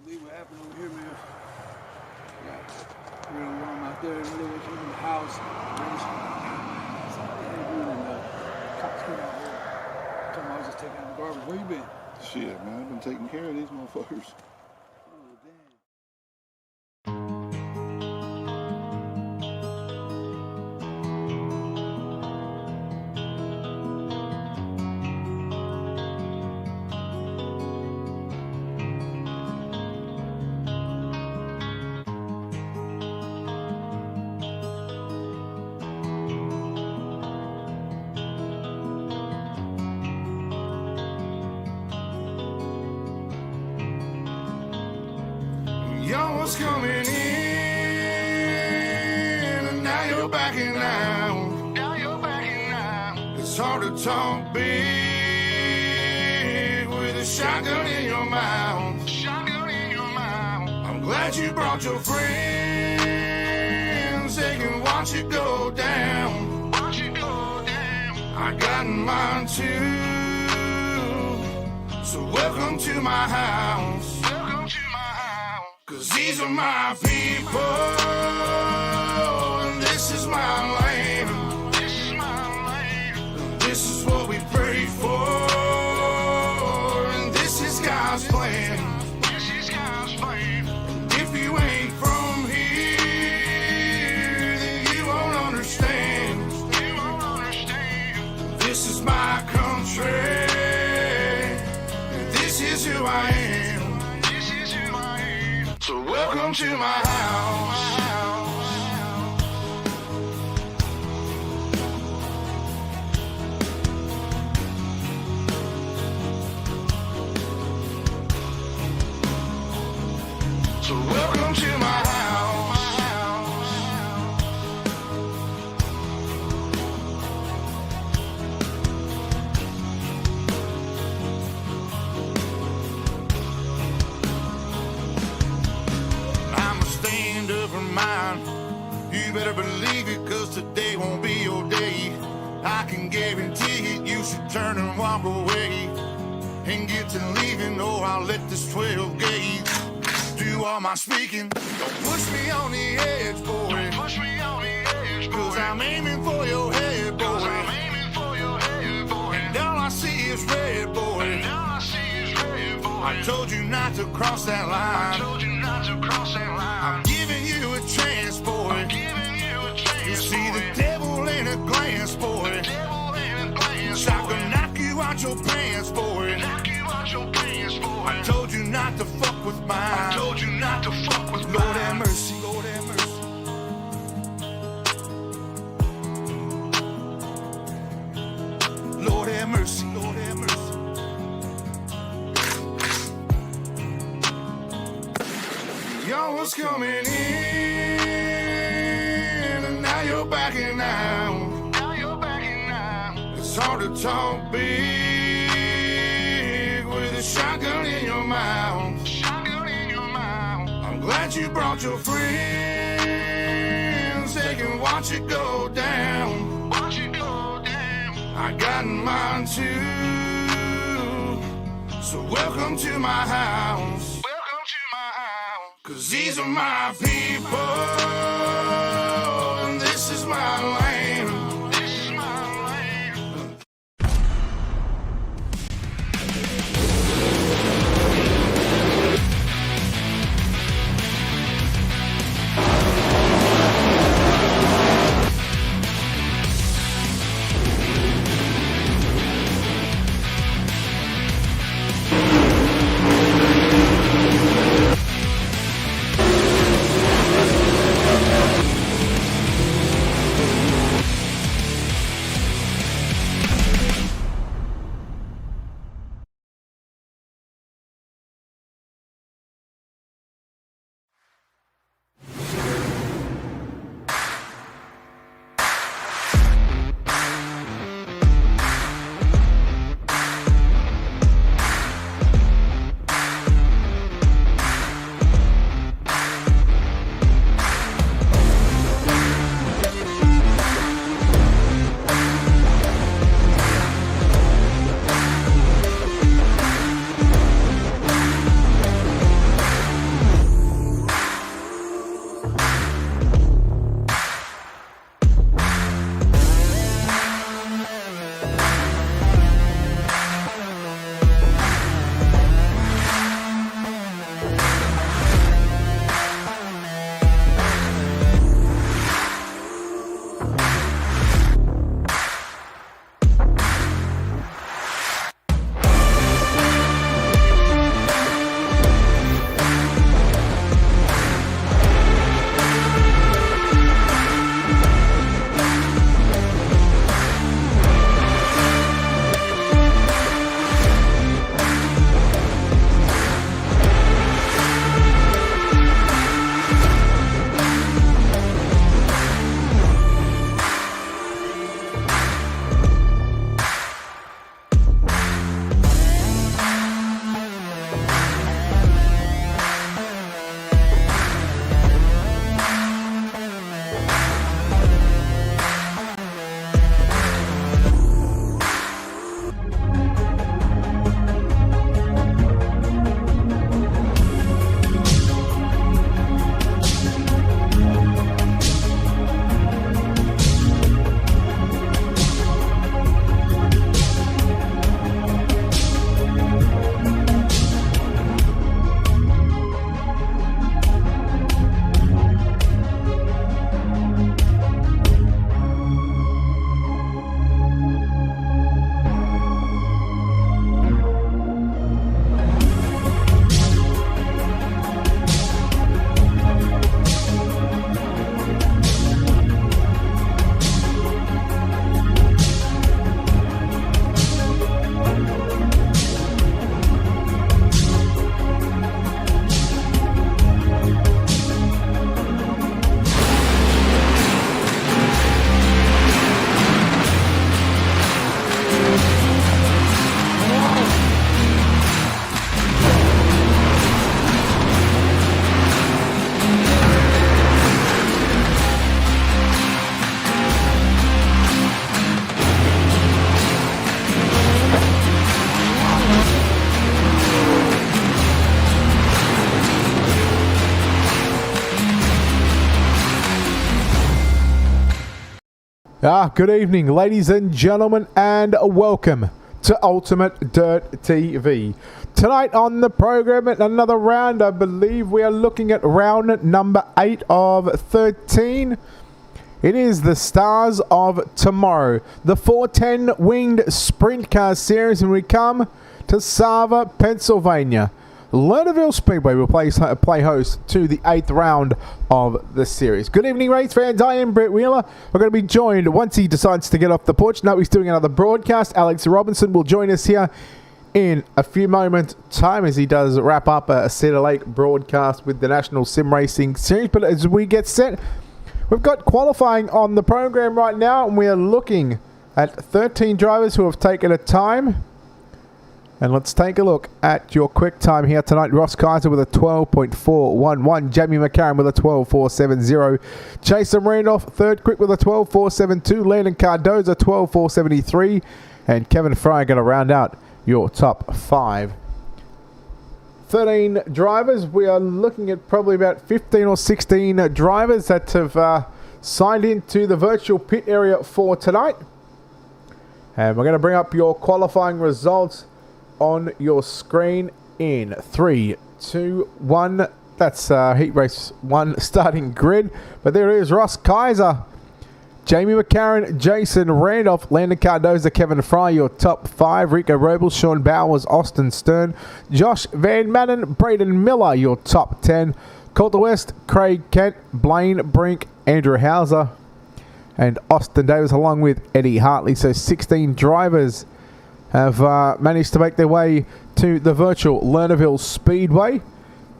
believe what happened over here, man. Got real warm out there in the house. Somebody had you and cops came out here. Told me I was just taking out the garbage. Where you been? Shit, man, I've been taking care of these motherfuckers. Oh, damn. Y'all was coming in, and now you're backing out. Now you're backing out. It's hard to talk big with a shotgun in your mouth. Shotgun in your mouth. I'm glad you brought your friends. They can watch it go down. Watch it go down. I got mine too. So welcome to my house. Welcome to my house. 'Cause these are my people, and this is my land. This is my land. This is what we pray for, and this is God's plan. This is God's plan. And if you ain't from here, then you won't understand. You won't understand. This is my country, and this is who I am. So welcome to my house. So welcome to my house. Mine. You better believe it, 'cause today won't be your day. I can guarantee it, you should turn and walk away and get to leaving, or I'll let this 12 gauge do all my speaking. Don't push me on the edge, boy. Don't push me on the edge, boy. 'Cause I'm aiming for your head, boy. 'Cause I'm aiming for your head, boy. And all I see is red, boy. And all I see is red, boy. I told you not to cross that line. I told you not to cross that line. I'm giving you a chance, boy. I'm giving you a chance. You see the devil in a glance, boy. The devil in a glance, I can knock you out your pants, boy. Knock you out your pants, boy. I told you not to fuck with mine. I told you not to fuck with mine. Lord have mercy, Lord have mercy. Lord have mercy, Lord have mercy. Y'all was coming in, and now you're backing out. Now you're backing out. It's hard to talk big with a shotgun in your mouth. Shotgun in your mouth. I'm glad you brought your friends. They can watch it go down. Watch it go down. I got mine too. So welcome to my house. 'Cause these are my people, and this is my land. This is my land. Good evening, ladies and gentlemen, and welcome to Ultimate Dirt TV. Tonight on the program, at another round, I believe we are looking at round number 8 of 13. It is the Stars of Tomorrow, the 410 winged sprint car series, and we come to Sava, Pennsylvania. Lernerville Speedway will play host to the 8th round of the series. Good evening, race fans. I am Brett Wheeler. We're going to be joined, once he decides to get off the porch, no, he's doing another broadcast. Alex Robinson will join us here in a few moments' time as he does wrap up a Cedar Lake broadcast with the National Sim Racing Series. But as we get set, we've got qualifying on the program right now, and we are looking at 13 drivers who have taken a time. And let's take a look at your quick time here tonight. Ross Kaiser with a 12.411. Jamie McCarran with a 12.470. Jason Randolph, third quick with a 12.472. Landon Cardoza, 12.473. And Kevin Fry going to round out your top 5. 13 drivers. We are looking at probably about 15 or 16 drivers that have signed into the virtual pit area for tonight. And we're going to bring up your qualifying results on your screen in 3, 2, 1. That's heat race 1 starting grid. But there is Ross Kaiser, Jamie McCarran, Jason Randolph, Landon Cardoza, Kevin Fry, your top 5. Rico Robles, Sean Bowers, Austin Stern, Josh Van Manen, Braden Miller, your top 10. Coulter West, Craig Kent, Blaine Brink, Andrew Hauser, and Austin Davis, along with Eddie Hartley. So 16 drivers have managed to make their way to the virtual Lernerville Speedway.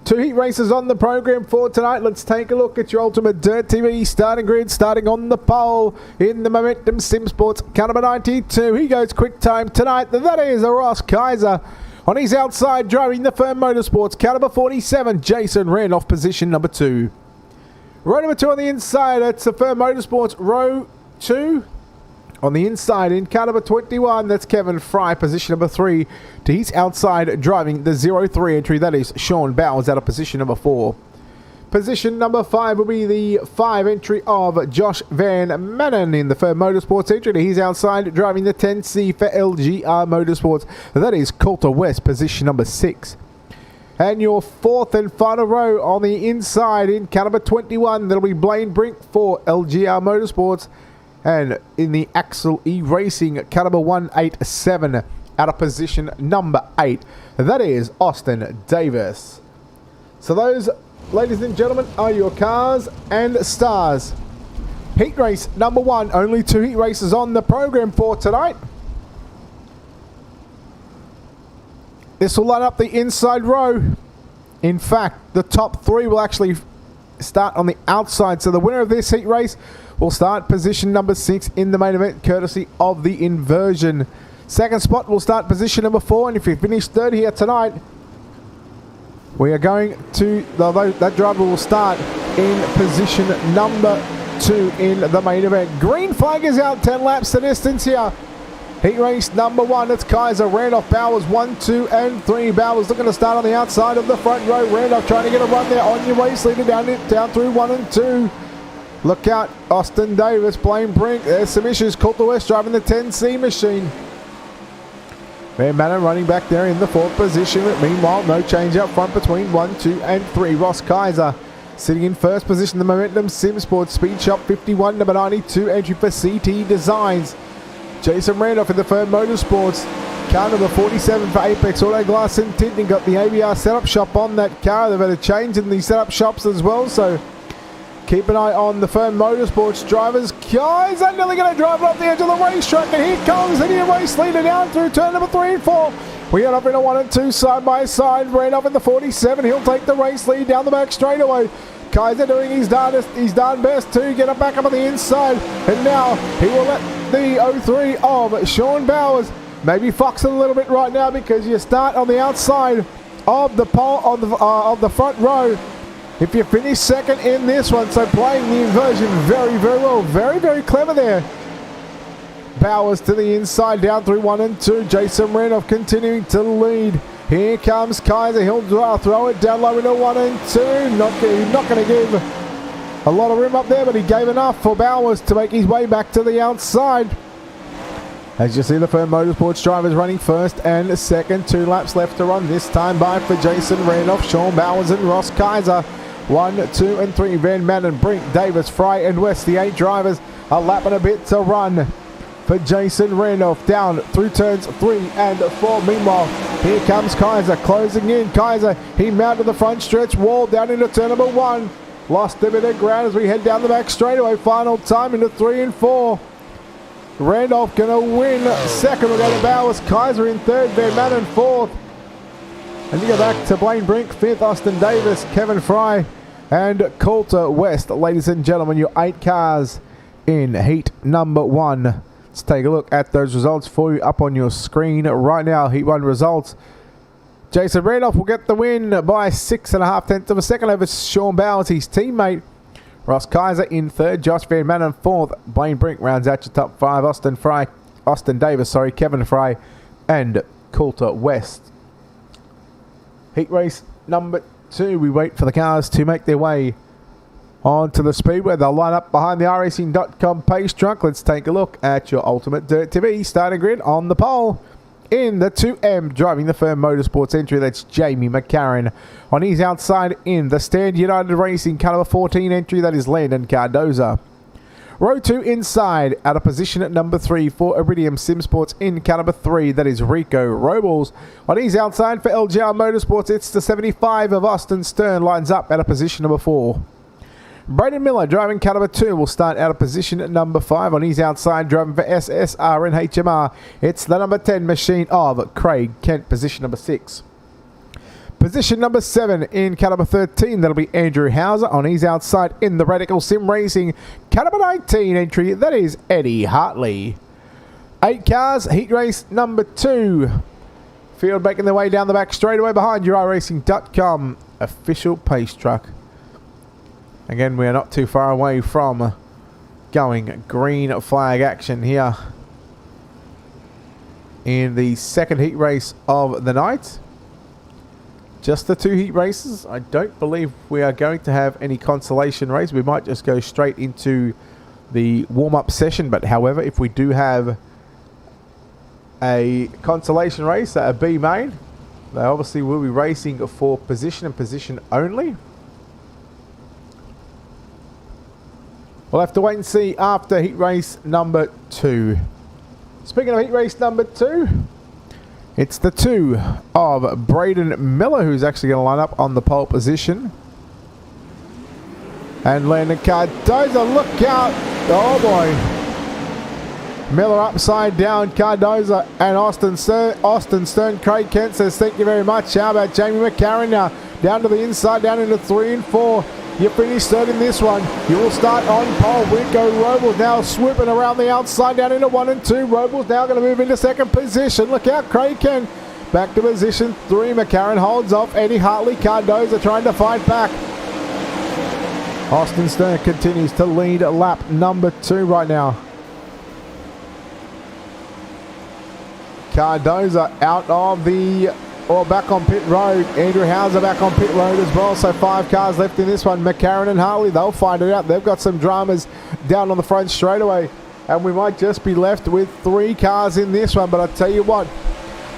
2 heat races on the program for tonight. Let's take a look at your Ultimate Dirt TV starting grid, starting on the pole in the Momentum Sim Sports car number 92. He goes quick time tonight. That is Ross Kaiser. On his outside, driving the Firm Motorsports car number 47, Jason Randolph, position number 2. Row number 2 on the inside, it's the Firm Motorsports row 2. On the inside, in car number 21, that's Kevin Fry, position number 3. To his outside, driving the 03 entry, that is Sean Bowers, out of position number 4. Position number 5 will be the 5 entry of Josh Van Manen in the Firm Motorsports entry. To his outside, driving the 10C for LGR Motorsports, that is Coulter West, position number 6. And your 4th and final row on the inside, in car number 21, that'll be Blaine Brink for LGR Motorsports. And in the Axel iRacing, car number 187, out of position number 8, that is Austin Davis. So those, ladies and gentlemen, are your cars and stars. Heat race number 1, only 2 heat races on the program for tonight. This will line up the inside row. In fact, the top 3 will actually start on the outside. So the winner of this heat race will start position number 6 in the main event, courtesy of the inversion. Second spot will start position number 4, and if you finish third here tonight, we are going to, that driver will start in position number 2 in the main event. Green flag is out, 10 laps the distance here. Heat race number 1, it's Kaiser, Randolph, Bowers, 1, 2, and 3. Bowers looking to start on the outside of the front row. Randolph trying to get a run there on your race leader down through 1 and 2. Look out, Austin Davis, Blaine Brink. There's some issues. Coulter West driving the 10C machine. Van Manen running back there in the 4th position. Meanwhile, no change up front between 1, 2, and 3. Ross Kaiser sitting in 1st position. The Momentum Sim Sports Speed Shop 51, number 92, entry for CT Designs. Jason Randolph in the Firm Motorsports. Car number 47 for Apex Auto Glass and Tinting. Got the ABR setup shop on that car. They've had a change in the setup shops as well, so keep an eye on the Firm Motorsports drivers. Guys, they're nearly going to drive it off the edge of the racetrack. And here comes the new race leader down through turn number 3 and 4. We got up in a 1 and 2 side by side. Randolph in the 47. He'll take the race lead down the back straightaway. Kaiser doing his darn best to get it back up on the inside. And now he will let the 03 of Sean Bowers maybe fox it a little bit right now, because you start on the outside of the pole of the front row if you finish second in this one. So playing the inversion very, very well. Very, very clever there. Bowers to the inside, down through 1 and 2. Jason Randolph continuing to lead. Here comes Kaiser. He'll throw it down low into 1 and 2. Not going to give A lot of room up there, but he gave enough for Bowers to make his way back to the outside. As you see, the Firm Motorsports drivers running first and second. 2 laps left to run. This time by for Jason Randolph, Sean Bowers and Ross Kaiser. 1, 2 and 3. Van Manen, Brink, Davis, Fry and West. The 8 drivers. A lap and a bit to run for Jason Randolph. Down through turns 3 and 4. Meanwhile, here comes Kaiser closing in. Kaiser, he mounted the front stretch wall down into turn number 1. Lost a bit of ground as we head down the back straightaway. Final time into 3 and 4. Randolph going to win second. We'll go to Bowers. Kaiser in third. Van Manen fourth. And you go back to Blaine Brink, fifth. Austin Davis, Kevin Fry, and Coulter West. Ladies and gentlemen, your 8 cars in heat number 1. Let's take a look at those results for you up on your screen right now. Heat 1 results. Jason Randolph will get the win by 6.5 tenths of a second over Sean Bowers, his teammate. Ross Kaiser in third. Josh Van Manen fourth. Blaine Brink rounds out your top 5. Austin Davis, Kevin Fry, and Coulter West. Heat race number 2. We wait for the cars to make their way onto the speedway. They'll line up behind the iRacing.com pace truck. Let's take a look at your UltimateDirtTV starting grid on the pole. In the 2M, driving the Firm Motorsports entry, that's Jamie McCarran. On his outside in the Stand United Racing Caliber 14 entry, that is Landon Cardoza. Row 2 inside, out of position at number 3 for Iridium Simsports in Caliber 3, that is Rico Robles. On his outside for LGR Motorsports, it's the 75 of Austin Stern, lines up out of position number 4. Braden Miller driving Caliber 2 will start out of position at number 5. On his outside, driving for SSR and HMR, it's the number 10 machine of Craig Kent, position number 6. Position number 7 in Caliber 13, that'll be Andrew Hauser. On his outside in the Radical Sim Racing Caliber 19 entry, that is Eddie Hartley. 8 cars, heat race number 2. Field making their way down the back straightaway behind your iRacing.com official pace truck. Again, we are not too far away from going green flag action here in the second heat race of the night. Just the 2 heat races. I don't believe we are going to have any consolation race. We might just go straight into the warm-up session. But however, if we do have a consolation race, a B main, they obviously will be racing for position and position only. We'll have to wait and see after heat race number 2. Speaking of heat race number 2, it's the 2 of Braden Miller, who's actually going to line up on the pole position. And Landon Cardoza, look out. Oh boy. Miller upside down, Cardoza and Austin Stern. Craig Kent says thank you very much. How about Jamie McCarran now? Down to the inside, down into 3 and 4. You finish third in this one. You will start on pole. Rico Robles now swooping around the outside down into 1 and 2. Robles now going to move into second position. Look out, Craig Kent. Back to position 3. McCarran holds off. Eddie Hartley. Cardoza trying to fight back. Austin Stern continues to lead lap number 2 right now. Cardoza out of the... or back on pit road. Andrew Hauser back on pit road as well. So 5 cars left in this one. McCarran and Hartley, they'll find it out. They've got some dramas down on the front straightaway. And we might just be left with 3 cars in this one. But I tell you what,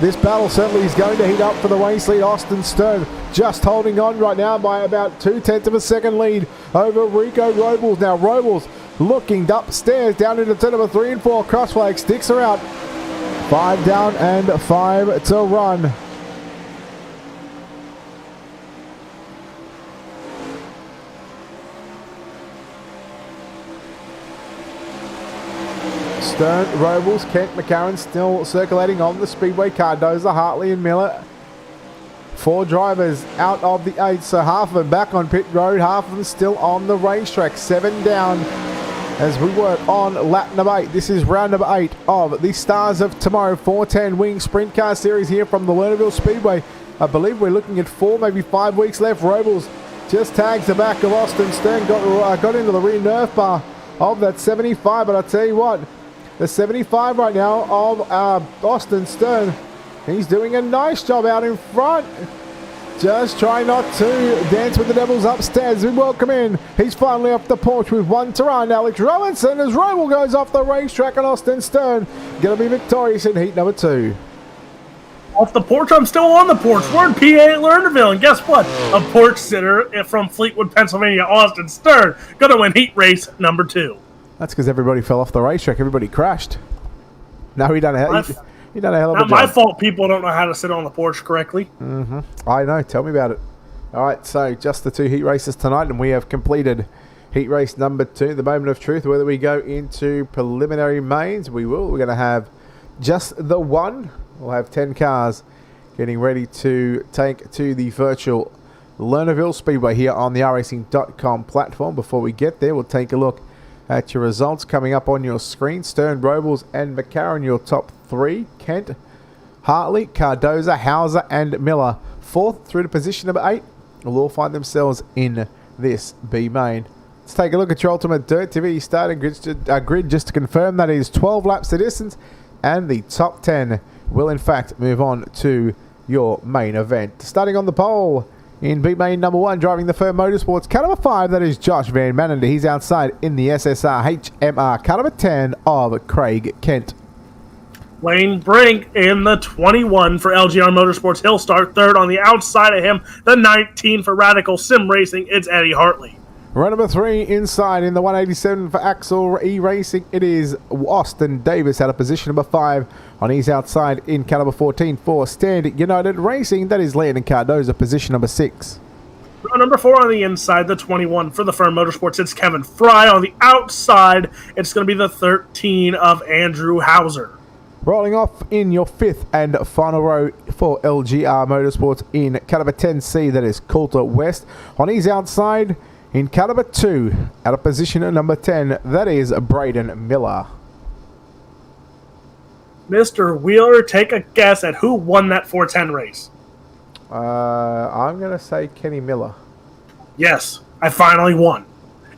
this battle certainly is going to heat up for the race lead. Austin Stern just holding on right now by about 2/10 of a second lead over Rico Robles. Now Robles looking upstairs down into turn number 3 and 4. Crossflag sticks her out. 5 down and 5 to run. Stern, Robles, Kent, McCarran still circulating on the speedway. Cardoza, Hartley and Miller. 4 drivers out of the 8, so half of them back on pit road, half of them still on the racetrack. 7 down as we work on lap number 8. This is round number 8 of the Stars of Tomorrow 410 Wing Sprint Car Series here from the Lernerville Speedway. I believe we're looking at 4, maybe 5 weeks left. Robles just tags the back of Austin Stern, got into the rear nerf bar of that 75, but I tell you what, the 75 right now of Austin Stern, he's doing a nice job out in front. Just try not to dance with the devils upstairs. We welcome in. He's finally off the porch with one to run. Alex Robinson as Roble goes off the racetrack and Austin Stern going to be victorious in heat number 2. Off the porch, I'm still on the porch. We're in PA at Lernerville, and guess what? A porch sitter from Fleetwood, Pennsylvania, Austin Stern, going to win heat race number 2. That's because everybody fell off the racetrack. Everybody crashed. No, he done a hell of a job. Not my fault people don't know how to sit on the porch correctly. I know. Tell me about it. All right, so just the 2 heat races tonight, and we have completed heat race number 2, the moment of truth. Whether we go into preliminary mains, we will. We're going to have just the one. We'll have 10 cars getting ready to take to the virtual Lernerville Speedway here on the iRacing.com platform. Before we get there, we'll take a look at your results coming up on your screen. Stern, Robles, and McCarron, your top 3. Kent, Hartley, Cardoza, Hauser, and Miller. 4th through to position number 8 will all find themselves in this B main. Let's take a look at your UltimateDirtTV starting grid just to confirm that is 12 laps the distance, and the top 10 will in fact move on to your main event. Starting on the pole in B main number 1, driving the Firm Motorsports, car number 5, that is Josh Van Manen. He's outside in the SSR HMR, car number 10 of Craig Kent. Wayne Brink in the 21 for LGR Motorsports. He'll start 3rd. On the outside of him, the 19 for Radical Sim Racing, it's Eddie Hartley. Run number 3 inside in the 187 for Axel E-Racing. It is Austin Davis out of position number 5. On his outside in car number 14 for Stand United Racing. That is Landon Cardoza, position number 6. Row number 4 on the inside, the 21 for the Firm Motorsports. It's Kevin Fry. On the outside, it's going to be the 13 of Andrew Hauser. Rolling off in your 5th and final row for LGR Motorsports in car number 10C. That is Coulter West. On his outside in car number 2, out of position at number 10, that is Braden Miller. Mr. Wheeler, take a guess at who won that 410 race. I'm going to say Kenny Miller. Yes, I finally won.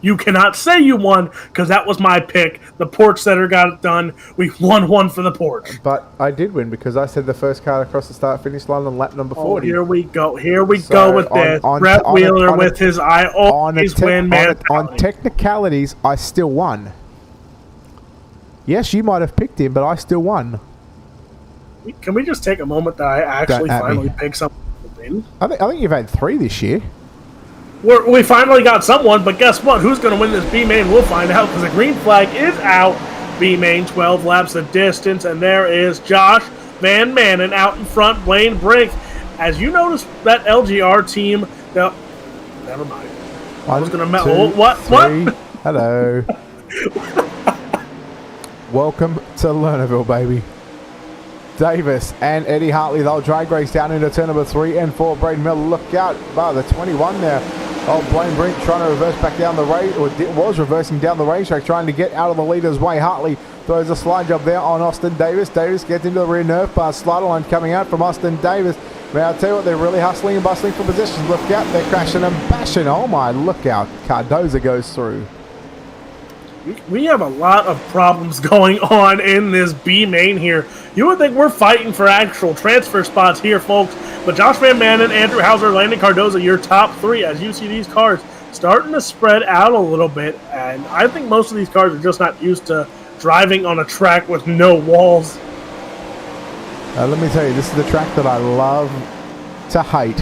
You cannot say you won because that was my pick. The porch setter got it done. We won one for the porch. But I did win because I said the first car across the start-finish line on lap number 40. Here we go. Here we go with this. Brett Wheeler with his I always win man. On technicalities, I still won. Yes, you might have picked him, but I still won. Can we just take a moment that I actually finally picked someone to win? I think you've had 3 this year. We finally got someone, but guess what? Who's going to win this B main? We'll find out because the green flag is out. B main, 12 laps the distance, and there is Josh Van Manen out in front. Wayne Brink. As you notice, that LGR team. Never mind. I was going to. What? Hello. Welcome to Lernerville, baby. Davis and Eddie Hartley, they'll drag race down into turn number 3 and 4. Braden Miller, look out by the 21 there. Oh, Blaine Brink trying to reverse back down the race, or was reversing down the racetrack, trying to get out of the leader's way. Hartley throws a slide job there on Austin Davis. Davis gets into the rear nerf bar. Slider line coming out from Austin Davis. But I'll tell you what, they're really hustling and bustling for positions. Look out, they're crashing and bashing. Oh my, look out. Cardoza goes through. We have a lot of problems going on in this B main here. You would think we're fighting for actual transfer spots here, folks. But Josh Van Manen, Andrew Hauser, Landon Cardoza, your top 3 as you see these cars starting to spread out a little bit. And I think most of these cars are just not used to driving on a track with no walls. Let me tell you, this is the track that I love to hate.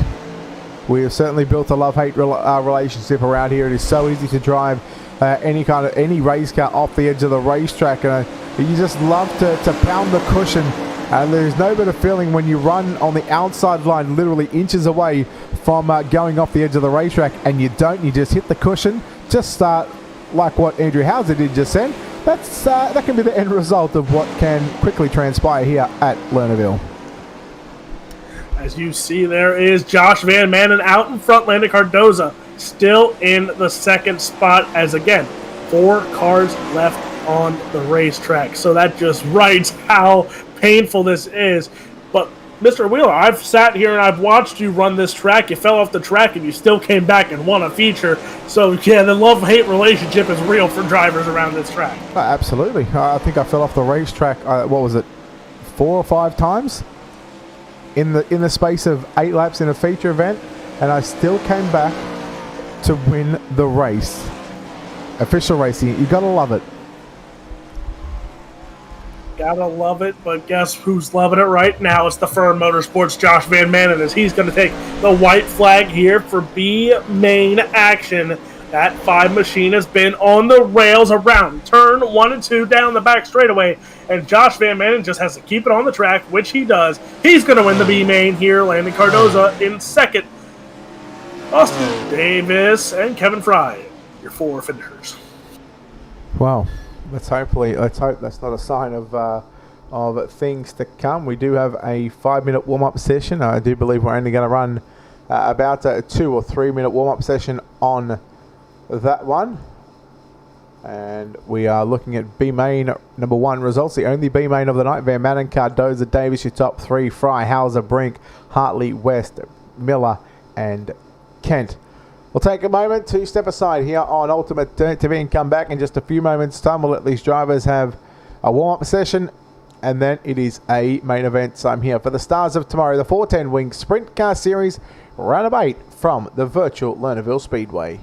We have certainly built a love-hate relationship around here. It is so easy to drive any race car off the edge of the racetrack, and you just love to pound the cushion. And there's no better feeling when you run on the outside line, literally inches away from going off the edge of the racetrack, and you just hit the cushion, just like what Andrew Hauser did just then. That can be the end result of what can quickly transpire here at Lernerville. As you see, there is Josh Van Manen out in front. Landon Cardoza still in the 2nd spot, as again, 4 cars left on the racetrack. So that just writes how painful this is. But Mr. Wheeler, I've sat here and I've watched you run this track. You fell off the track and you still came back and won a feature. So yeah, the love-hate relationship is real for drivers around this track. Absolutely. I think I fell off the racetrack, what was it, 4 or 5 times? in the space of 8 laps in a feature event, and I still came back to win the race. Official racing, you gotta love it. Gotta love it, but guess who's loving it right now? It's the Fern Motorsports Josh Van Manen, as he's going to take the white flag here for B main action. That 5 machine has been on the rails around turn 1 and 2 down the back straightaway, and Josh Van Manen just has to keep it on the track, which he does. He's going to win the B main here, Landon Cardoza in second. Austin Davis and Kevin Fry, your 4 finishers. Wow. Let's hope that's not a sign of things to come. We do have a 5-minute warm-up session. I do believe we're only going to run about a 2 or 3 minute warm-up session on that one. And we are looking at B main number 1 results. The only B main of the night. Van Manen, Cardoza, Davis, your top 3. Fry, Hauser, Brink, Hartley, West, Miller, and Kent. We'll take a moment to step aside here on UltimateDirtTV and come back in just a few moments' time. We'll let these drivers have a warm-up session, and then it is a main event time here for the stars of tomorrow, the 410 Wing Sprint Car Series, round of 8 from the virtual Lernerville Speedway.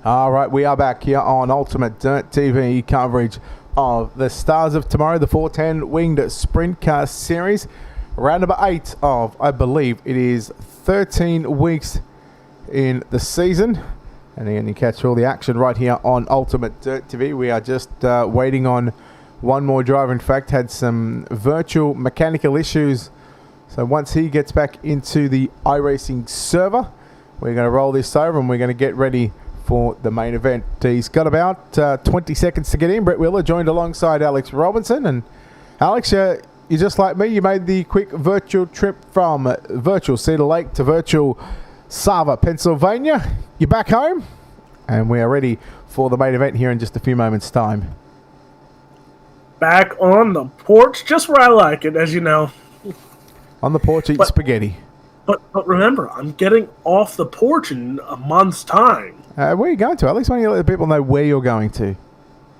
All right, we are back here on UltimateDirtTV coverage of the Stars of Tomorrow, the 410 Winged Sprint Car Series. Round number 8 of, I believe it is 13 weeks in the season. And again, you catch all the action right here on Ultimate Dirt TV. We are just waiting on one more driver. In fact, had some virtual mechanical issues. So once he gets back into the iRacing server, we're going to roll this over and we're going to get ready for the main event. He's got about 20 seconds to get in. Brett Wheeler joined alongside Alex Robinson. And Alex, you're just like me. You made the quick virtual trip from virtual Cedar Lake to virtual Sava, Pennsylvania. You're back home, and we are ready for the main event here in just a few moments' time. Back on the porch, just where I like it, as you know. On the porch, eating spaghetti. But remember, I'm getting off the porch in a month's time. Where are you going to? At least why don't you let the people know where you're going to?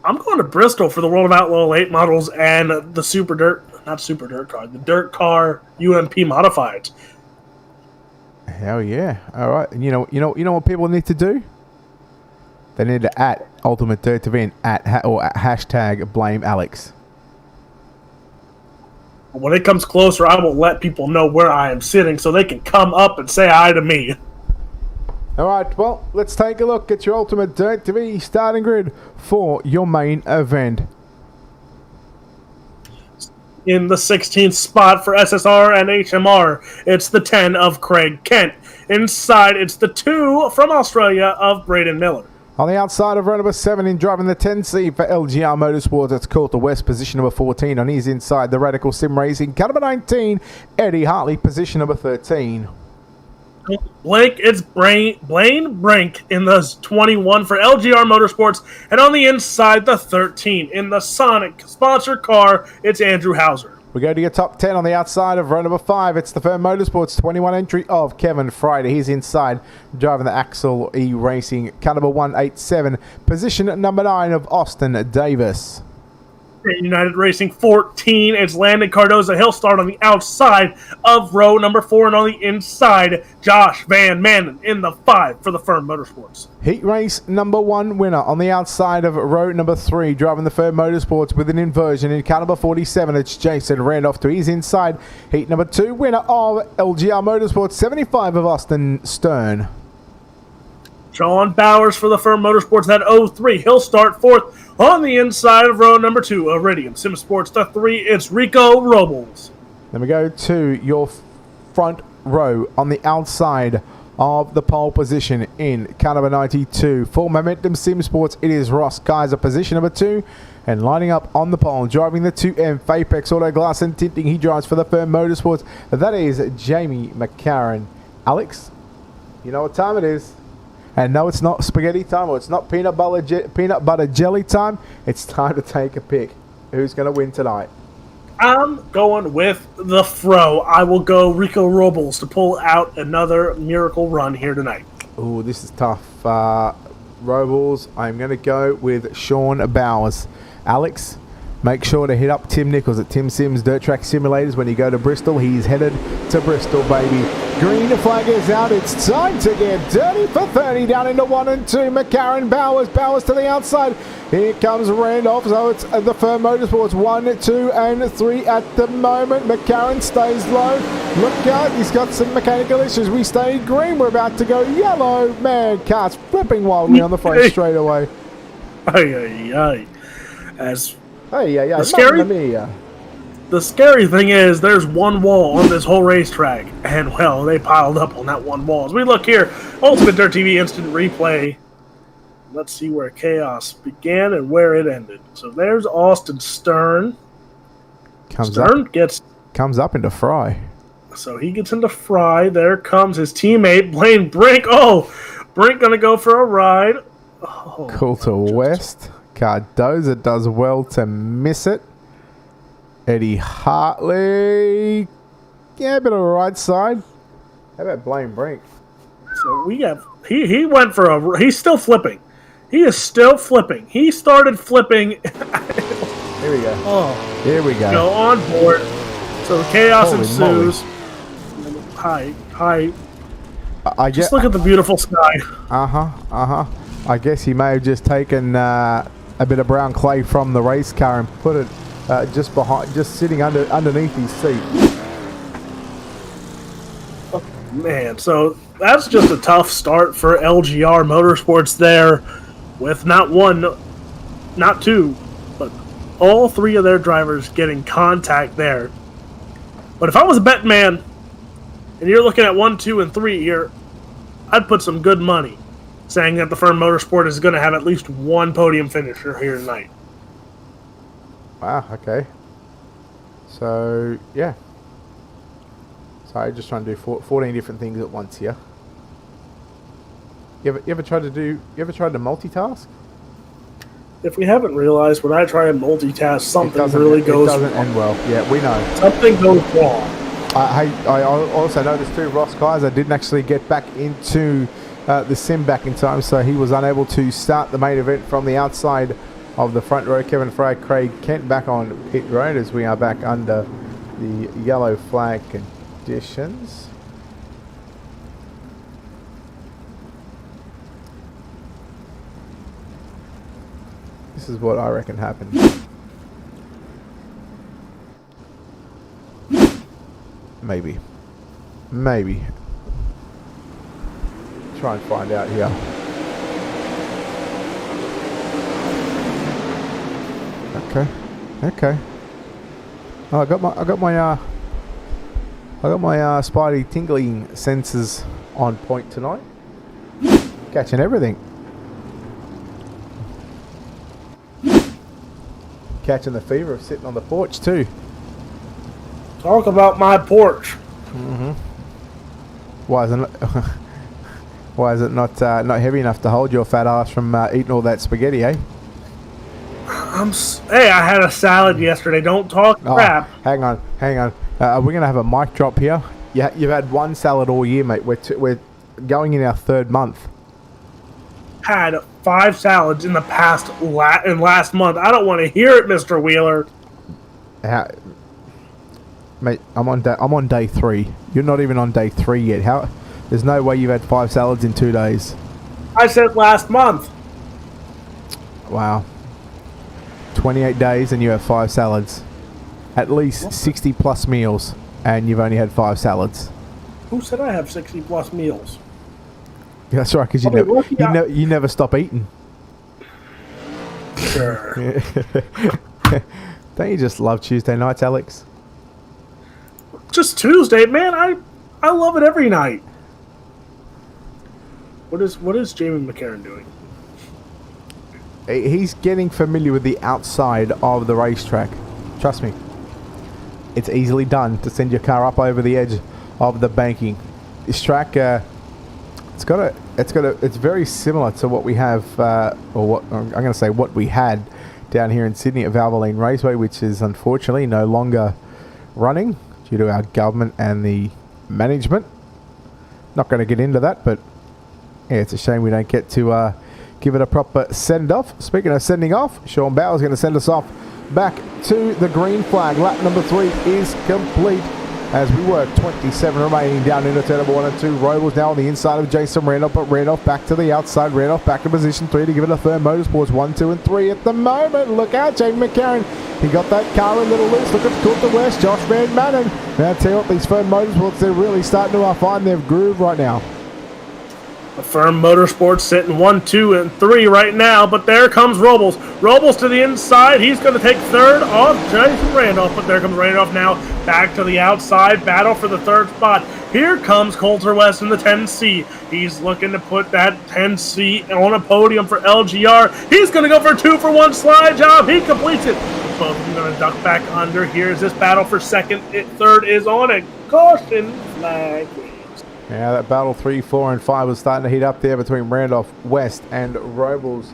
I'm going to Bristol for the World of Outlaw late models and the the Dirt Car UMP modifieds. Hell yeah! All right, and you know what people need to do? They need to @UltimateDirtTV and or hashtag blame Alex. When it comes closer, I will let people know where I am sitting so they can come up and say hi to me. All right, well, let's take a look at your Ultimate Dirt TV starting grid for your main event. In the 16th spot for SSR and HMR, it's the 10 of Craig Kent. Inside, it's the 2 from Australia of Braden Miller. On the outside of row number 7 in driving the 10C for LGR Motorsports, it's Coulter West, position number 14. On his inside, the Radical Sim Racing, car number 19, Eddie Hartley, position number 13. Blake, it's Blaine Brink in the 21 for LGR Motorsports, and on the inside, the 13 in the Sonic sponsored car, it's Andrew Hauser. We go to your top 10 on the outside of row number 5. It's the Firm Motorsports 21 entry of Kevin Friday. He's inside, driving the Axel E Racing, car number 187, position number 9 of Austin Davis. United Racing 14, it's Landon Cardoza. He'll start on the outside of row number 4, and on the inside, Josh Van Manen in the 5 for the Firm Motorsports. Heat race number 1 winner on the outside of row number 3, driving the Firm Motorsports with an inversion in car number 47. It's Jason Randolph to his inside. Heat number 2 winner of LGR Motorsports 75 of Austin Stern. Sean Bowers for the Firm Motorsports, that 03. He'll start 4th on the inside of row number 2. Iridium Sim Sports, the 3. It's Rico Robles. Then we go to your front row on the outside of the pole position in car number 92. For Momentum Sim Sports, it is Ross Kaiser, position number 2. And lining up on the pole, driving the 2M Fapex Auto Glass and Tinting, he drives for the Firm Motorsports. That is Jamie McCarran. Alex, you know what time it is? And no, it's not spaghetti time, or it's not peanut butter jelly time. It's time to take a pick. Who's going to win tonight? I'm going with the Fro. I will go Rico Robles to pull out another miracle run here tonight. Oh, this is tough. Robles, I'm going to go with Sean Bowers. Alex, make sure to hit up Tim Nichols at Tim Sims Dirt Track Simulators when you go to Bristol. He's headed to Bristol, baby. Green flag is out. It's time to get dirty for 30 down into 1 and 2. McCarran, Bowers to the outside. Here comes Randolph. So it's the Firm Motorsports 1, 2, and 3 at the moment. McCarran stays low. Look out, he's got some mechanical issues. We stayed green. We're about to go yellow. Man, car's flipping wildly on the front straightaway. The scary thing is there's one wall on this whole racetrack, and well, they piled up on that one wall. As we look here, Ultimate Dirt TV instant replay. Let's see where chaos began and where it ended. So there's Austin Stern. Comes up into Fry. So he gets into Fry. There comes his teammate Blaine Brink. Oh, Brink gonna go for a ride. Oh, Coulter West. Cardoza does well to miss it. Eddie Hartley. Yeah, a bit of a right side. How about Blaine Brink? So we have... He went for a... He's still flipping. He is still flipping. He started flipping... Here we go. Oh. Here we go. Go on board. So the chaos Holy ensues. Moly. Hi. Just look at the beautiful sky. I guess he may have just taken a bit of brown clay from the race car and put it just sitting underneath his seat. Man, so that's just a tough start for LGR Motorsports there, with not one, not two, but all three of their drivers getting contact there. But if I was a bet man, and you're looking at 1, 2, and 3 here, I'd put some good money saying that the Firm Motorsport is going to have at least one podium finisher here tonight. Wow, okay. So, yeah. Sorry, just trying to do 14 different things at once here. You ever tried to multitask? If we haven't realized, when I try and multitask, something really goes wrong. It doesn't end well. Yeah, we know. Something goes wrong. I also noticed too, Ross Kaiser didn't actually get back into the sim back in time, so he was unable to start the main event from the outside of the front row. Kevin Fry, Craig Kent back on pit road as we are back under the yellow flag conditions. This is what I reckon happened. Maybe. Try and find out here. Okay. Oh, I got my spidey tingling senses on point tonight. Catching everything. Catching the fever of sitting on the porch too. Talk about my porch. Mm-hmm. Why is it not heavy enough to hold your fat ass from eating all that spaghetti, eh? Hey, I had a salad yesterday. Don't talk crap. Hang on. We're going to have a mic drop here. Yeah, you've had one salad all year, mate. We're going in our 3rd month. Had 5 salads in the last month. I don't want to hear it, Mr. Wheeler. Mate, I'm on day 3. You're not even on day 3 yet. There's no way you've had 5 salads in 2 days. I said last month. Wow. 28 days and you have 5 salads. At least 60 plus meals and you've only had 5 salads. Who said I have 60 plus meals? Yeah, that's right, because you never stop eating. Sure. Don't you just love Tuesday nights, Alex? Just Tuesday, man. I love it every night. What is Jamie McCarran doing? He's getting familiar with the outside of the racetrack. Trust me. It's easily done to send your car up over the edge of the banking. This track, it's very similar to what we have, what we had down here in Sydney at Valvoline Raceway, which is unfortunately no longer running due to our government and the management. Not going to get into that, but yeah, it's a shame we don't get to give it a proper send-off. Speaking of sending off, Sean Bauer's going to send us off back to the green flag. Lap number 3 is complete as we work 27 remaining down into turn number 1 and 2. Robles now on the inside of Jason Randolph, but Randolph back to the outside. Randolph back to position 3 to give it a Firm Motorsports 1, 2, and 3 at the moment. Look out, Jamie McCarran. He got that car a little loose. Look at Coulter West, Josh Van Manen. Now, I tell you what, these Firm Motorsports, they're really starting to find their groove right now. The Firm Motorsports sitting 1, 2, and 3 right now, but there comes Robles. Robles to the inside. He's going to take 3rd off Jason Randolph, but there comes Randolph now back to the outside. Battle for the 3rd spot. Here comes Coulter West in the 10C. He's looking to put that 10C on a podium for LGR. He's going to go for a 2-for-1 slide job. He completes it. Both of them going to duck back under. Here's this battle for 2nd. 3rd is on a caution flag. Yeah, that battle 3, 4, and 5 was starting to heat up there between Randolph, West, and Robles.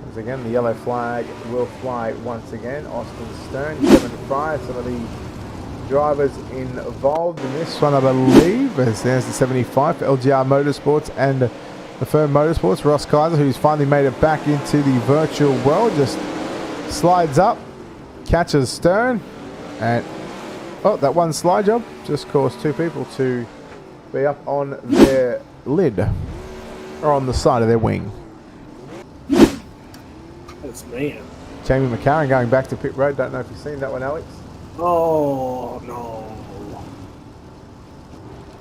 As again, the yellow flag will fly once again. Austin Stern, Kevin Fry, some of the drivers involved in this one, I believe. As there's the 75 for LGR Motorsports and the Firm Motorsports. Ross Kaiser, who's finally made it back into the virtual world, just slides up, catches Stern, and that one slide job just caused 2 people to be up on their lid or on the side of their wing. That's man. Jamie McCarran going back to pit road. Don't know if you've seen that one, Alex. Oh no.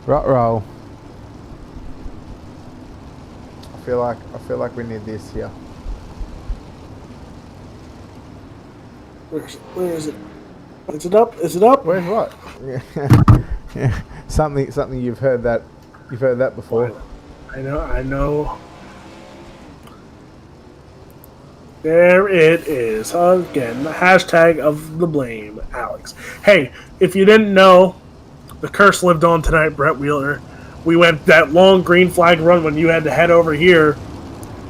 Ruh-roh. feel like we need this here. Where is it? Is it up? Is it up? Where's what? Yeah. Something you've heard that before. I know. There it is. Again, the hashtag of the blame, Alex. Hey, if you didn't know, the curse lived on tonight, Brett Wheeler. We went that long green flag run when you had to head over here.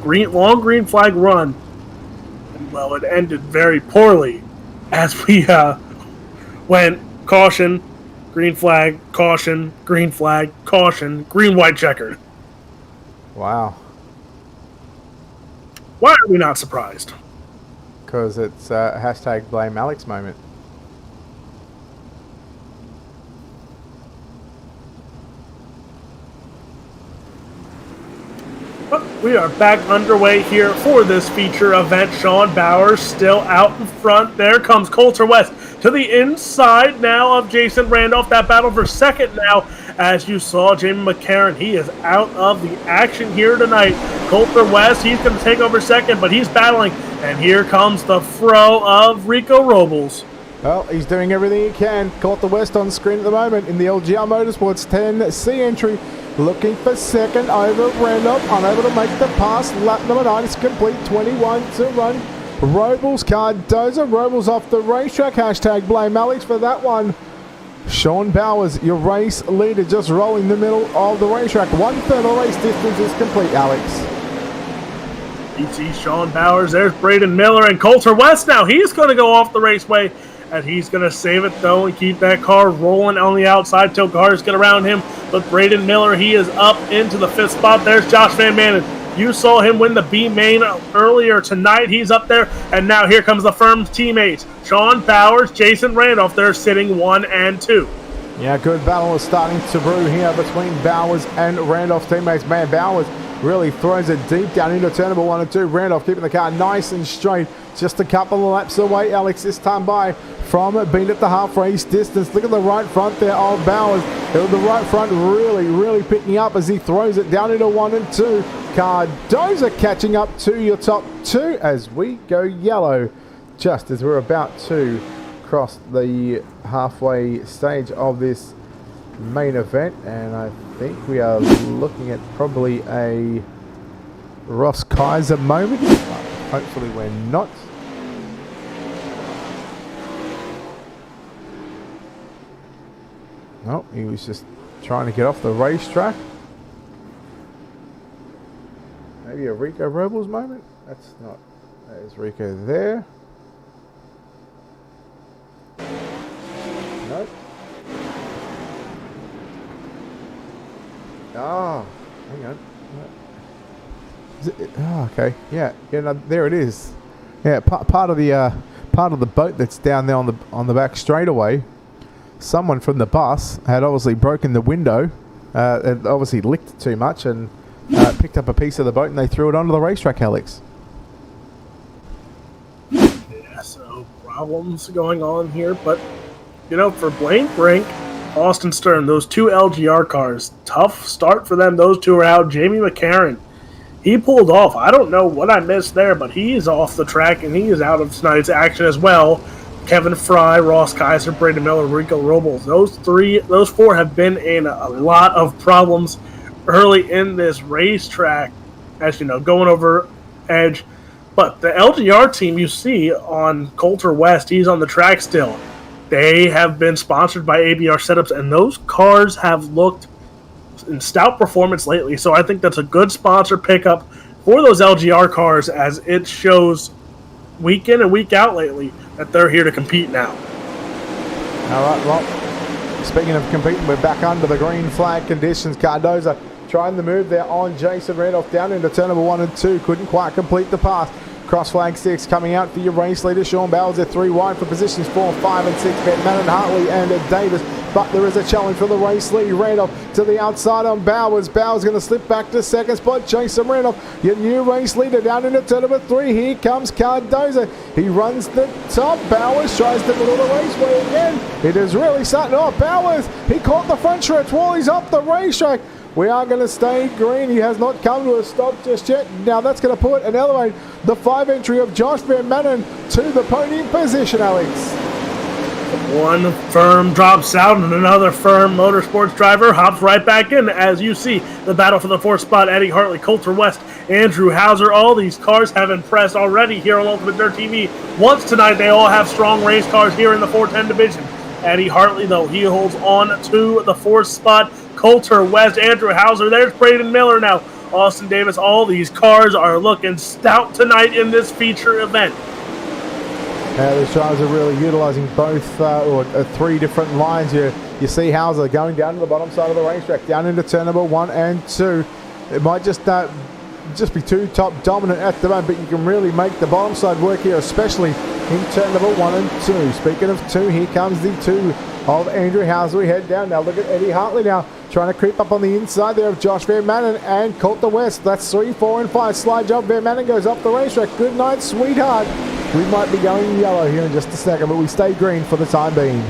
Long green flag run. And, well, it ended very poorly as we went caution, green flag, caution, green flag, caution, green, white, checkered. Wow. Why are we not surprised? Because it's a hashtag blame Alex moment. But we are back underway here for this feature event. Sean Bowers still out in front. There comes Coulter West to the inside now of Jason Randolph. That battle for second now. As you saw, Jamie McCarron, he is out of the action here tonight. Coulter West, he's going to take over second, but he's battling. And here comes the fro of Rico Robles. Well, he's doing everything he can. Coulter West on screen at the moment in the LGR Motorsports 10C entry. Looking for second over Randolph, unable to make the pass. Lap number 9 is complete, 21 to run. Robles, Cardoza, Robles off the racetrack. Hashtag blame Alex for that one. Sean Bowers, your race leader, just rolling the middle of the racetrack. 1/3 of the race distance is complete, Alex. You see Sean Bowers, there's Braden Miller, and Coulter West now. He's going to go off the raceway, and he's going to save it, though, and keep that car rolling on the outside till cars get around him. But Braden Miller, he is up into the 5th spot. There's Josh Van Manen. You saw him win the B main earlier tonight. He's up there, and now here comes the firm's teammates. Sean Bowers, Jason Randolph, they're sitting 1 and 2. Yeah, good battle is starting to brew here between Bowers and Randolph's teammates. Man, Bowers really throws it deep down into turn number 1 and 2. Randolph keeping the car nice and straight. Just a couple of laps away, Alex, this time by from being at the half race distance. Look at the right front there of Bowers. The right front really picking up as he throws it down into 1 and 2. Cardoza catching up to your top 2 as we go yellow just as we're about to cross the halfway stage of this main event. And I think we are looking at probably a Ross Kaiser moment. Hopefully we're not. No, he was just trying to get off the racetrack. Maybe a Rico Robles moment? That's not. There's Rico there. Nope. Oh, hang on. Is it, oh, okay. Yeah, no, there it is. Yeah, part of the boat that's down there on the back straightaway. Someone from the bus had obviously broken the window. It obviously licked too much and picked up a piece of the boat and they threw it onto the racetrack, Alex. Yeah, so problems going on here, but you know, for Blaine Brink, Austin Stern, those 2 LGR cars, tough start for them. Those 2 are out. Jamie McCarron, he pulled off. I don't know what I missed there, but he's off the track and he is out of tonight's action as well. Kevin Fry, Ross Kaiser, Braden Miller, Rico Robles. Those 4 have been in a lot of problems early in this racetrack, as you know, going over edge. But the LGR team you see on Coulter West, he's on the track still. They have been sponsored by ABR Setups, and those cars have looked in stout performance lately. So I think that's a good sponsor pickup for those LGR cars, as it shows week in and week out lately that they're here to compete now. All right, well, speaking of competing, we're back under the green flag conditions. Cardoza trying the move there on Jason Randolph down into turn number 1 and 2. Couldn't quite complete the pass. Cross flag 6 coming out for your race leader. Sean Bowers at 3 wide for positions 4, 5 and 6. Manon Hartley and Davis. But there is a challenge for the race lead. Randolph to the outside on Bowers. Bowers going to slip back to second spot. Jason Randolph, your new race leader, down into turn number 3. Here comes Cardoza. He runs the top. Bowers tries to middle the raceway again. It is really starting. Oh, Bowers, he caught the front stretch while he's up the racetrack. We are going to stay green. He has not come to a stop just yet. Now that's going to put and elevate the 5 entry of Josh Van Manen to the podium position, Alex. One firm drops out and another firm motorsports driver hops right back in. As you see, the battle for the 4th spot, Eddie Hartley, Coulter West, Andrew Hauser. All these cars have impressed already here on Ultimate Dirt TV. Once tonight, they all have strong race cars here in the 410 division. Eddie Hartley, though, he holds on to the 4th spot. Coulter West, Andrew Hauser. There's Braden Miller now. Austin Davis. All these cars are looking stout tonight in this feature event. These drivers are really utilising both 3 different lines here. You see Hauser going down to the bottom side of the racetrack, down into turn number 1 and 2. It might just be too top dominant at the moment, but you can really make the bottom side work here, especially in turn number 1 and 2. Speaking of 2, here comes the 2 of Andrew Hauser. We head down now. Look at Eddie Hartley now trying to creep up on the inside there of Josh Van Manen and Coulter West. That's 3, 4, and 5. Slide job. Van Manen goes up the racetrack. Good night, sweetheart. We might be going yellow here in just a second, but we stay green for the time being.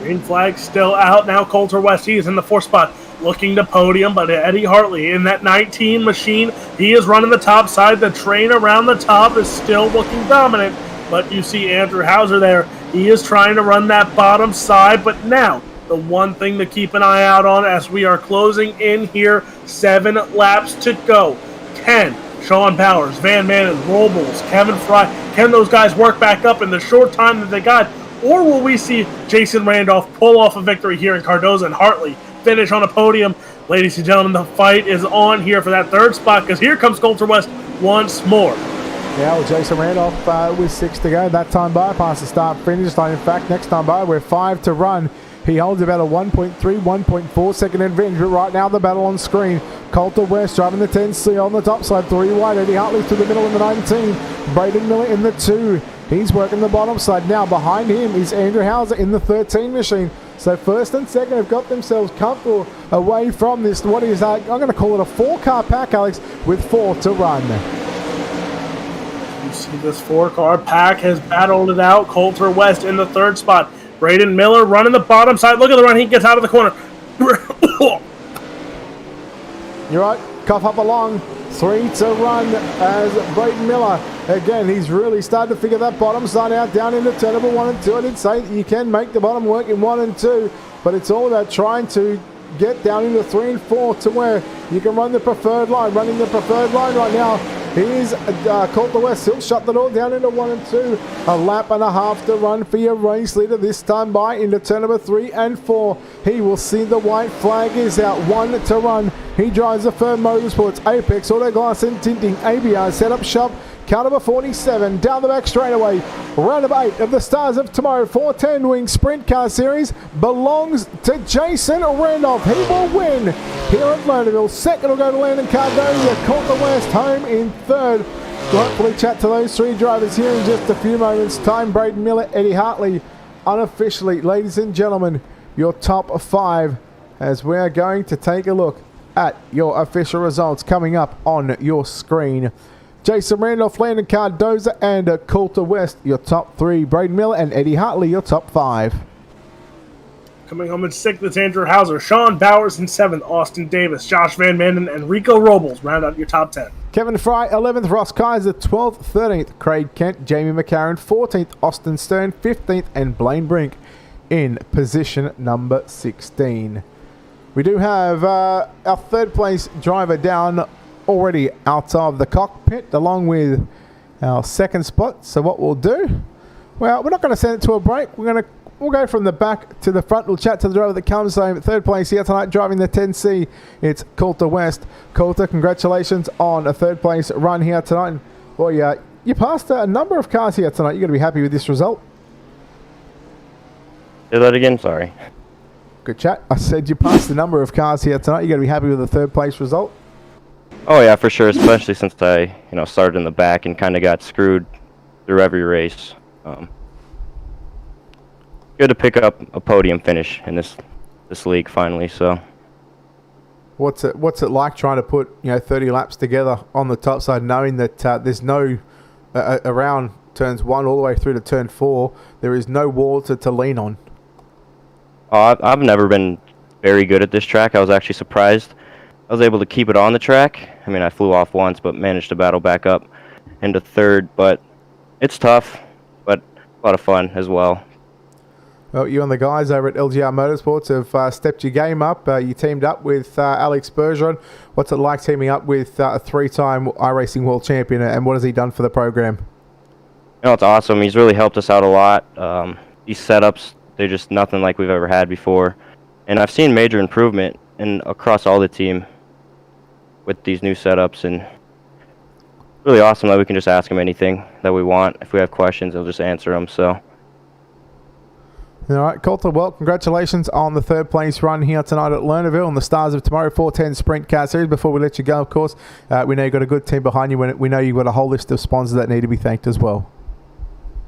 Green flag still out now. Coulter West, he is in the 4th spot, looking to podium, but Eddie Hartley in that 19 machine, he is running the top side. The train around the top is still looking dominant, but you see Andrew Hauser there. He is trying to run that bottom side, but now the one thing to keep an eye out on as we are closing in here, 7 laps to go. 10. Sean Powers, Van Manen, Robles, Kevin Fry. Can those guys work back up in the short time that they got? Or will we see Jason Randolph pull off a victory here in Cardozo and Hartley finish on a podium? Ladies and gentlemen, the fight is on here for that 3rd spot because here comes Coulter West once more. Yeah, well, Jason Randolph with 6 to go. That time by past the start finish line. In fact, next time by we're 5 to run. He holds about a 1.3, 1.4 second advantage, but right now the battle on screen. Coulter West driving the 10C on the top side, 3 wide. Eddie Hartley through the middle in the 19. Braden Miller in the 2. He's working the bottom side. Now behind him is Andrew Hauser in the 13 machine. So 1st and 2nd have got themselves comfortable away from this. What is that? I'm going to call it a 4-car pack, Alex, with 4 to run. You see this 4-car pack has battled it out. Coulter West in the 3rd spot. Braden Miller running the bottom side. Look at the run. He gets out of the corner. You're right. Cough up along. 3 to run as Braden Miller. Again, he's really started to figure that bottom side out down into turn number 1 and 2. I did say that you can make the bottom work in 1 and 2, but it's all about trying to get down into 3 and 4 to where you can run the preferred line. Running the preferred line right now is Coulter West. He'll shut the door down into 1 and 2. A lap and a half to run for your race leader this time by into turn number 3 and 4. He will see the white flag is out. 1 to run. He drives the Firm Motorsports Apex Auto Glass and Tinting ABR setup shop. Car number 47 down the back straightaway. Round of 8 of the Stars of Tomorrow 410 Wing Sprint Car Series belongs to Jason Randolph. He will win here at Lernerville. 2nd will go to Landon Cardozo. Coulter West home in 3rd. We'll hopefully chat to those 3 drivers here in just a few moments' time. Braden Miller, Eddie Hartley, unofficially, ladies and gentlemen, your top 5 as we are going to take a look at your official results coming up on your screen. Jason Randolph, Landon Cardozo, and Coulter West, your top 3. Braden Miller and Eddie Hartley, your top 5. Coming home in 6th, it's Andrew Hauser. Sean Bowers in 7th. Austin Davis, Josh Van Manen, and Rico Robles round out your top 10. Kevin Fry, 11th. Ross Kaiser, 12th. 13th. Craig Kent, Jamie McCarran, 14th. Austin Stern, 15th. And Blaine Brink in position number 16. We do have our 3rd place driver down already out of the cockpit along with our 2nd spot. So what we'll do, well, we're not going to send it to a break. We'll go from the back to the front. We'll chat to the driver that comes home 3rd place here tonight driving the 10C. It's Coulter West. Coulter, congratulations on a 3rd place run here tonight. Boy, you passed a number of cars here tonight. You're going to be happy with this result. Say that again, sorry. Good chat. I said you passed a number of cars here tonight. You're going to be happy with the 3rd place result. Oh yeah, for sure, especially since I, started in the back and kind of got screwed through every race. Good to pick up a podium finish in this league finally. So, what's it like trying to put 30 laps together on the top side, knowing that there's no around turns 1 all the way through to turn 4, there is no wall to lean on. I've never been very good at this track. I was actually surprised I was able to keep it on the track. I mean, I flew off once, but managed to battle back up into third. But it's tough, but a lot of fun as well. Well, you and the guys over at LGR Motorsports have stepped your game up. You teamed up with Alex Bergeron. What's it like teaming up with a 3-time iRacing world champion, and what has he done for the program? You know, it's awesome. He's really helped us out a lot. These setups, they're just nothing like we've ever had before. And I've seen major improvement across all the team with these new setups, and really awesome that we can just ask him anything that we want. If we have questions, he'll just answer them. So, all right, Coulter. Well, congratulations on the 3rd place run here tonight at Lernerville and the Stars of Tomorrow 410 Sprint Car Series. Before we let you go, of course, we know you've got a good team behind you. We know you've got a whole list of sponsors that need to be thanked as well.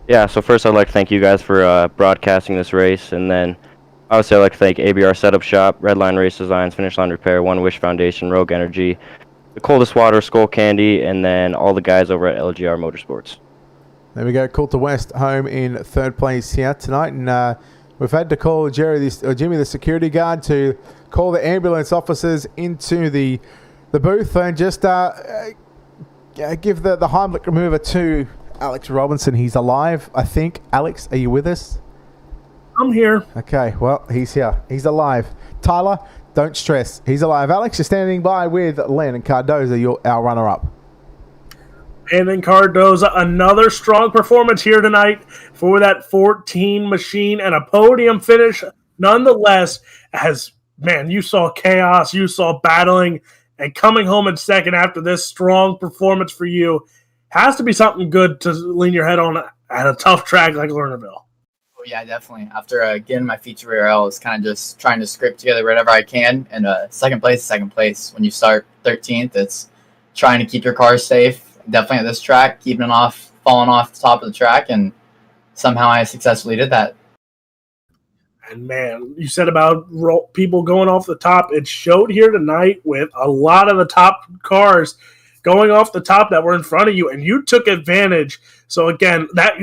Yeah, so first I'd like to thank you guys for broadcasting this race, and then obviously I'd like to thank ABR Setup Shop, Redline Race Designs, Finish Line Repair, One Wish Foundation, Rogue Energy, The Coldest Water, Skull Candy, and then all the guys over at LGR Motorsports. There we go, Coulter West home in 3rd place here tonight, and we've had to call Jimmy, the security guard, to call the ambulance officers into the booth and just give the Heimlich remover to Alex Robinson. He's alive, I think. Alex, are you with us? I'm here. Okay, well, he's here. He's alive. Tyler, don't stress. He's alive. Alex, you're standing by with Len and Cardoza, our runner-up. And then Cardoza, another strong performance here tonight for that 14 machine and a podium finish nonetheless. As, man, you saw chaos, you saw battling, and coming home in second after this strong performance for you has to be something good to lean your head on at a tough track like Lernerville. Oh, yeah, definitely. After getting my feature rear, I was kind of just trying to scrape together whatever I can. And second place. When you start 13th, it's trying to keep your car safe. Definitely at this track, falling off the top of the track, and somehow I successfully did that. And man, you said about people going off the top. It showed here tonight with a lot of the top cars going off the top that were in front of you, and you took advantage. So again, that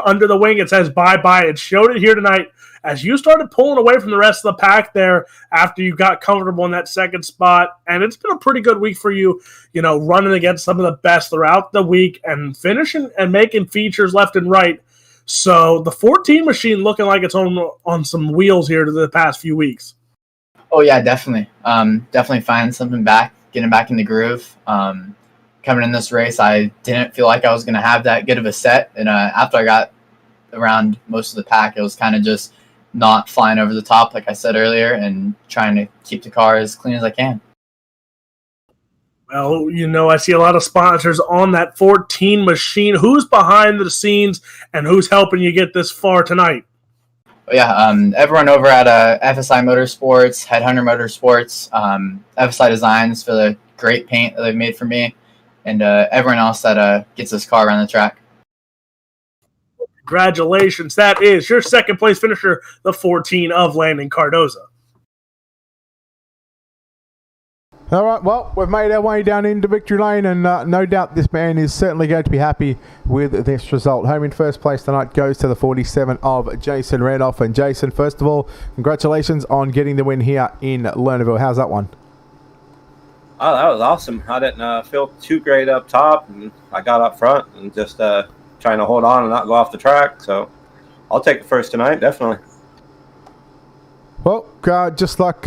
under the wing, it says bye-bye. It showed it here tonight as you started pulling away from the rest of the pack there after you got comfortable in that second spot. And it's been a pretty good week for you, running against some of the best throughout the week and finishing and making features left and right. So the 14 machine looking like it's on some wheels here to the past few weeks. Oh, yeah, definitely. Definitely finding something back, getting back in the groove. Coming in this race, I didn't feel like I was going to have that good of a set. And after I got around most of the pack, it was kind of just not flying over the top, like I said earlier, and trying to keep the car as clean as I can. Well, I see a lot of sponsors on that 14 machine. Who's behind the scenes and who's helping you get this far tonight? Yeah, everyone over at FSI Motorsports, Headhunter Motorsports, FSI Designs for the great paint that they've made for me, and everyone else that gets this car around the track. Congratulations. That is your second place finisher, the 14 of Landon Cardoza. All right, well, we've made our way down into victory lane, and no doubt this man is certainly going to be happy with this result. Home in first place tonight goes to the 47 of Jason Randolph. And Jason, first of all, congratulations on getting the win here in Lernerville. How's that one? Oh, that was awesome. I didn't feel too great up top, and I got up front and just trying to hold on and not go off the track. So I'll take the first tonight, definitely. Well, just like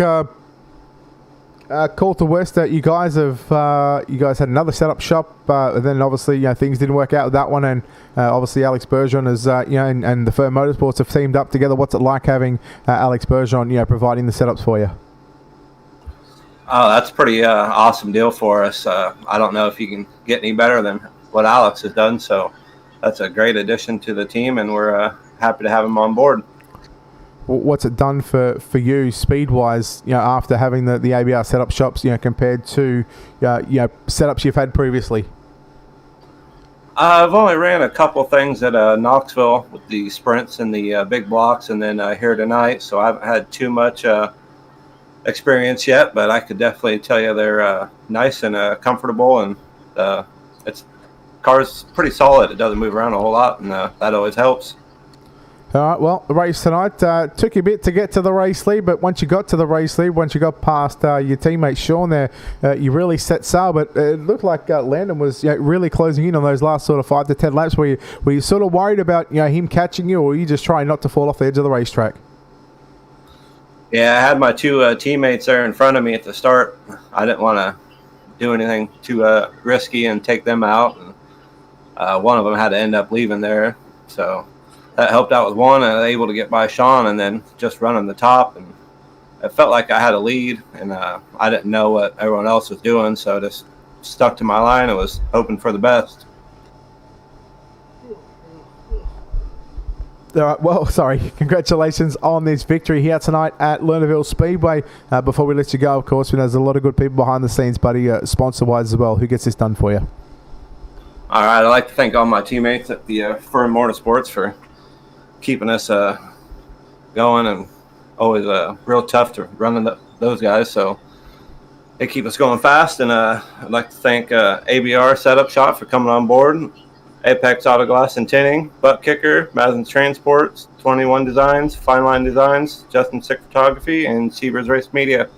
Coulter West, you guys had another setup shop, and then obviously things didn't work out with that one, and obviously Alex Bergeron is and the firm Motorsports have teamed up together. What's it like having Alex Bergeron providing the setups for you? Oh, that's a pretty awesome deal for us. I don't know if you can get any better than what Alex has done, so that's a great addition to the team, and we're happy to have him on board. What's it done for you speed-wise, after having the ABR setup shops, compared to setups you've had previously? I've only ran a couple things at Knoxville with the sprints and the big blocks, and then here tonight, so I haven't had too much experience yet, but I could definitely tell you they're nice and comfortable, and car's pretty solid. It doesn't move around a whole lot, and that always helps. All right, well, the race tonight took you a bit to get to the race lead, but once you got to the race lead, once you got past your teammate Sean there, you really set sail. But it looked like Landon was really closing in on those last sort of 5 to 10 laps. Were you sort of worried about him catching you, or were you just trying not to fall off the edge of the racetrack? Yeah, I had my two teammates there in front of me at the start. I didn't want to do anything too risky and take them out. And, one of them had to end up leaving there, so that helped out with one, and I was able to get by Sean and then just running the top. And it felt like I had a lead, and I didn't know what everyone else was doing, so I just stuck to my line and was hoping for the best. All right, well, sorry. Congratulations on this victory here tonight at Lernerville Speedway. Before we let you go, of course, there's a lot of good people behind the scenes, buddy, sponsor-wise as well. Who gets this done for you? All right, I'd like to thank all my teammates at the Firm Motorsports for keeping us going, and always real tough to run those guys, so they keep us going fast. And I'd like to thank ABR Setup Shop for coming on board, Apex Auto Glass and Tinting, Butt Kicker, Madden's Transports, 21 Designs, Fine Line Designs, Justin Sick Photography, and Seavers Race Media.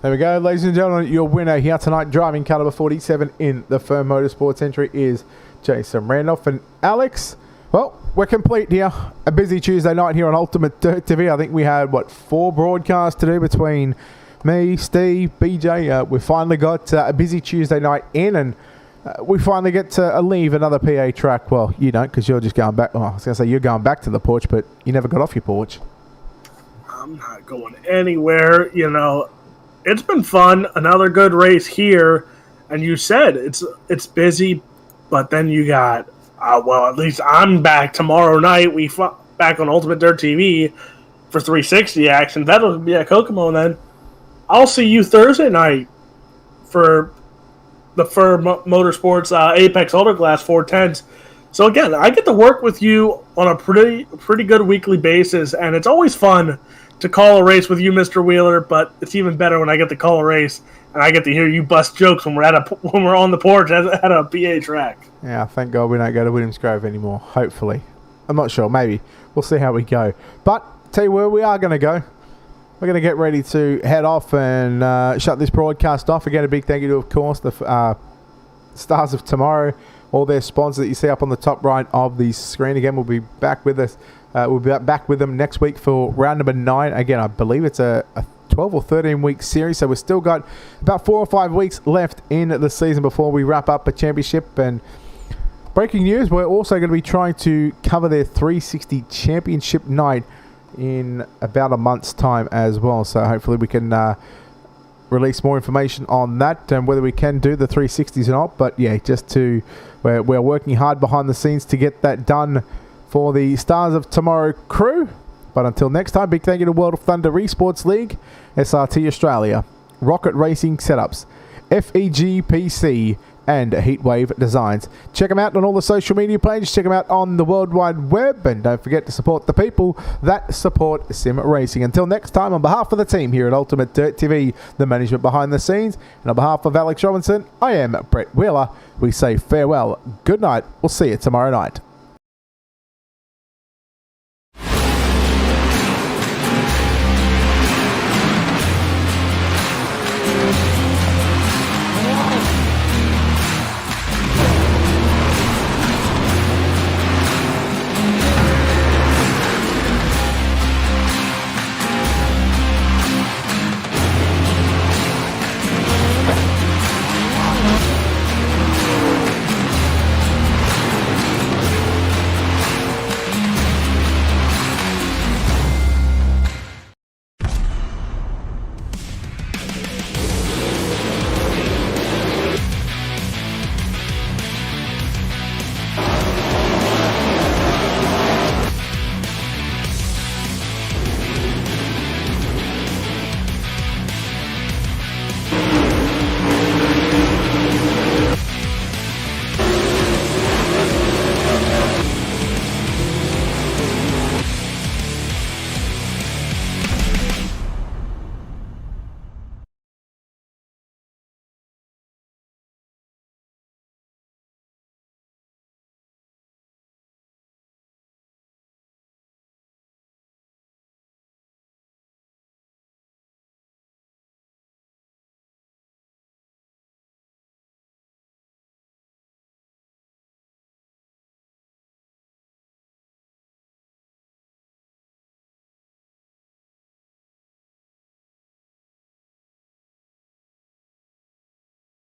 There we go, ladies and gentlemen. Your winner here tonight, driving car number 47 in the Firm Motorsports entry, is Jason Randolph. And Alex, well, we're complete here. A busy Tuesday night here on Ultimate Dirt TV. I think we had, 4 broadcasts to do between me, Steve, BJ. We finally got a busy Tuesday night in, and we finally get to leave another PA track. Well, you don't, because you're just going back. Oh, I was going to say you're going back to the porch, but you never got off your porch. I'm not going anywhere. It's been fun. Another good race here. And you said it's busy, but then you got, at least I'm back tomorrow night. We back on Ultimate Dirt TV for 360 action. That'll be at Kokomo, and then I'll see you Thursday night for the Firm Motorsports Apex Auto Glass 410s. So again, I get to work with you on a pretty good weekly basis, and it's always fun to call a race with you, Mr. Wheeler, but it's even better when I get to call a race and I get to hear you bust jokes when we're on the porch at a PA track. Yeah, thank God we don't go to Williams Grove anymore, hopefully. I'm not sure, maybe. We'll see how we go. But, tell you where we are going to go. We're going to get ready to head off and shut this broadcast off. Again, a big thank you to, of course, the Stars of Tomorrow, all their sponsors that you see up on the top right of the screen. Again, we'll be back with us. We'll be back with them next week for round number 9. Again, I believe it's a 12 or 13 week series, so we've still got about 4 or 5 weeks left in the season before we wrap up a championship. And breaking news, we're also going to be trying to cover their 360 championship night in about a month's time as well. So hopefully we can release more information on that and whether we can do the 360s or not. But yeah, we're working hard behind the scenes to get that done for the Stars of Tomorrow crew. But until next time, big thank you to World of Thunder Esports League, SRT Australia, Rocket Racing Setups, FEG PC, and Heatwave Designs. Check them out on all the social media pages. Check them out on the World Wide Web. And don't forget to support the people that support sim racing. Until next time, on behalf of the team here at Ultimate Dirt TV, the management behind the scenes, and on behalf of Alex Robinson, I am Brett Wheeler. We say farewell, good night. We'll see you tomorrow night.